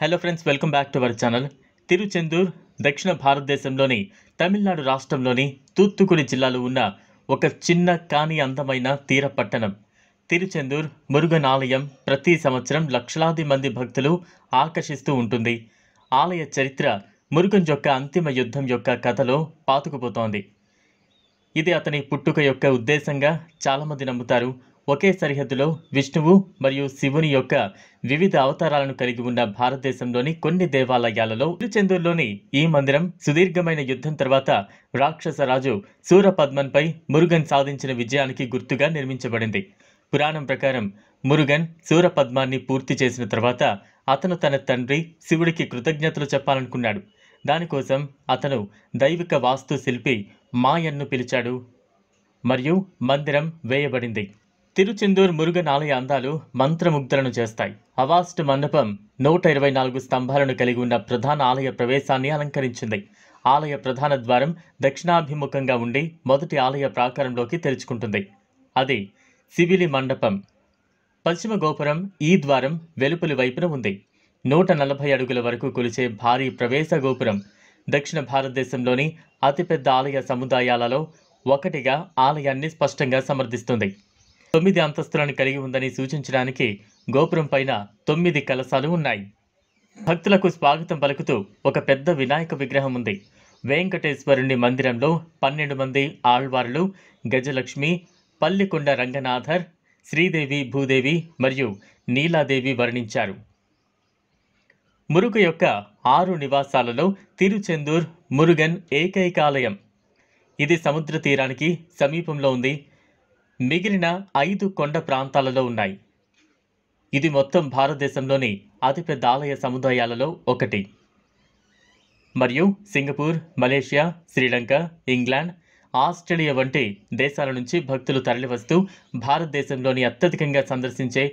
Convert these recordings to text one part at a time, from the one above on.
Hello friends, welcome back to our channel. Tiruchendur దక్షిణ భారతదేశంలోని తమిళనాడు రాష్ట్రంలోని తూత్తుకుడి జిల్లాలో ఉన్న ఒక చిన్న కానీ అందమైన తీర పట్టణం. తిరుచెందూర్ మురుగన్ ఆలయం ప్రతి సంవత్సరం లక్షలాది మంది భక్తులు ఆకర్షిస్తూ ఉంటుంది. ఆలయ చరిత్ర మురుగన్ యొక్క అంతిమ యుద్ధం యొక్క కథలో పాతుకుపోతోంది. ఇది అతని పుట్టుక యొక్క ఉద్దేశంగా చాలామంది నమ్ముతారు. ఒకే సరిహద్దులో విష్ణువు మరియు శివుని యొక్క వివిధ అవతారాలను కలిగి ఉన్న భారతదేశంలోని కొన్ని దేవాలయాలలో తిరుచెందూరులోని ఈ మందిరం సుదీర్ఘమైన యుద్ధం తర్వాత రాక్షస రాజు సూరపద్మన్పై మురుగన్ సాధించిన విజయానికి గుర్తుగా నిర్మించబడింది. పురాణం ప్రకారం మురుగన్ సూరపద్మాన్ని పూర్తి చేసిన తర్వాత అతను తన తండ్రి శివుడికి కృతజ్ఞతలు చెప్పాలనుకున్నాడు. దానికోసం అతను దైవిక వాస్తు శిల్పి మాయన్ను పిలిచాడు మరియు మందిరం వేయబడింది. తిరుచెందూర్ మురుగన్ ఆలయ అందాలు మంత్రముగ్ధులను చేస్తాయి. అవాస్ట్ మండపం 124 స్తంభాలను కలిగి ఉన్న ప్రధాన ఆలయ ప్రవేశాన్ని అలంకరించింది. ఆలయ ప్రధాన ద్వారం దక్షిణాభిముఖంగా ఉండి మొదటి ఆలయ ప్రాకారంలోకి తెరుచుకుంటుంది. అది శివిలి మండపం. పశ్చిమ గోపురం ఈ ద్వారం వెలుపలి వైపున ఉంది. 140 అడుగుల వరకు కొలిచే భారీ ప్రవేశ గోపురం దక్షిణ భారతదేశంలోని అతిపెద్ద ఆలయ సముదాయాలలో ఒకటిగా ఆలయాన్ని స్పష్టంగా సమర్థిస్తుంది. 9 అంతస్తులను కలిగి ఉందని సూచించడానికి గోపురం పైన 9 కలశాలు ఉన్నాయి. భక్తులకు స్వాగతం పలుకుతూ ఒక పెద్ద వినాయక విగ్రహం ఉంది. వెంకటేశ్వరుని మందిరంలో 12 మంది ఆళ్వారులు, గజలక్ష్మి, పల్లికొండ రంగనాథర్, శ్రీదేవి భూదేవి మరియు నీలాదేవి వర్ణించారు. మురుగు యొక్క 6 నివాసాలలో తిరుచెందూర్ మురుగన్ ఏకైక ఆలయం. ఇది సముద్ర తీరానికి సమీపంలో ఉంది. మిగిలిన 5 కొండ ప్రాంతాలలో ఉన్నాయి. ఇది మొత్తం భారతదేశంలోని అతిపెద్ద ఆలయ సముదాయాలలో ఒకటి. మరియు Singapore, Malaysia, Sri Lanka, England, Australia వంటి దేశాల నుంచి భక్తులు తరలివస్తూ భారతదేశంలోని అత్యధికంగా సందర్శించే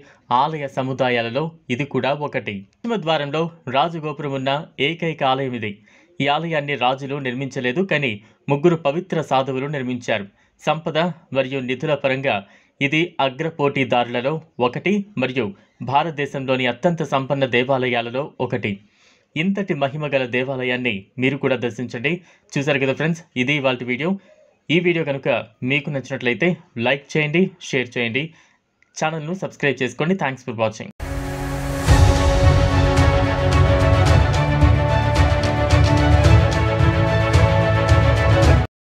ఆలయ సముదాయాలలో ఇది కూడా ఒకటి. పశ్చిమ ద్వారంలో రాజగోపురం ఉన్న ఏకైక ఆలయం ఇది. ఈ ఆలయాన్ని రాజులు నిర్మించలేదు, కానీ 3 పవిత్ర సాధువులు నిర్మించారు. సంపద మరియు నిధుల పరంగా ఇది అగ్రపోటీదారులలో ఒకటి మరియు భారతదేశంలోని అత్యంత సంపన్న దేవాలయాలలో ఒకటి. ఇంతటి మహిమగల దేవాలయాన్ని మీరు కూడా దర్శించండి. చూసారు కదా ఫ్రెండ్స్, ఇది ఇవాల్టి వీడియో. ఈ వీడియో కనుక మీకు నచ్చినట్లయితే లైక్ చేయండి, షేర్ చేయండి, ఛానల్ను సబ్స్క్రైబ్ చేసుకోండి. Thanks for watching.